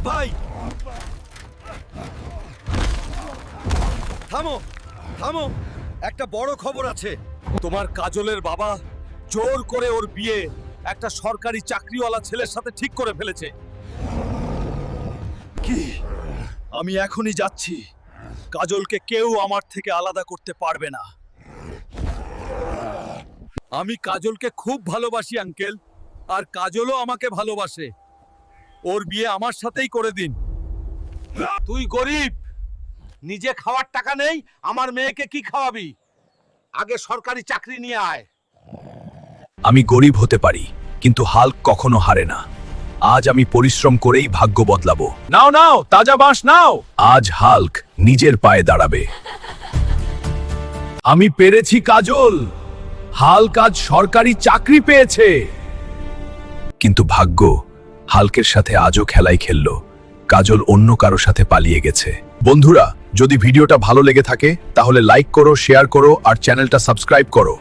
ভাই, থামো থামো, একটা বড় খবর আছে। তোমার কাজলের বাবা জোর করে ওর বিয়ে একটা সরকারি চাকরিওয়ালা ছেলের সাথে ঠিক করে ফেলেছে। কি? আমি এখনই যাচ্ছি। কাজলকে কেউ আমার থেকে আলাদা করতে পারবে না। আমি কাজলকে খুব ভালোবাসি আঙ্কেল, আর কাজলও আমাকে ভালোবাসে। ওর বিয়ে আমার সাথেই করে দিন। তুই গরিব, নিজে খাওয়ার টাকা নেই, আমার মেয়েকে কি খাওয়াবি? আগে সরকারি চাকরি নিয়ে আয়। আমি গরিব হতে পারি, কিন্তু হাল্ক কখনো হারে না। আজ আমি পরিশ্রম করেই ভাগ্য বদলাবো। নাও নাও, তাজা বাঁশ নাও। আজ হাল্ক নিজের পায়ে দাঁড়াবে। আমি পেরেছি কাজল। হাল্ক আজ সরকারি চাকরি পেয়েছে। কিন্তু ভাগ্য হাল্কের সাথে আজও খেলাই খেললো। কাজল অন্য কারো সাথে পালিয়ে গেছে। বন্ধুরা, যদি ভিডিওটা ভালো লেগে থাকে তাহলে লাইক করো, শেয়ার করো আর চ্যানেলটা সাবস্ক্রাইব করো।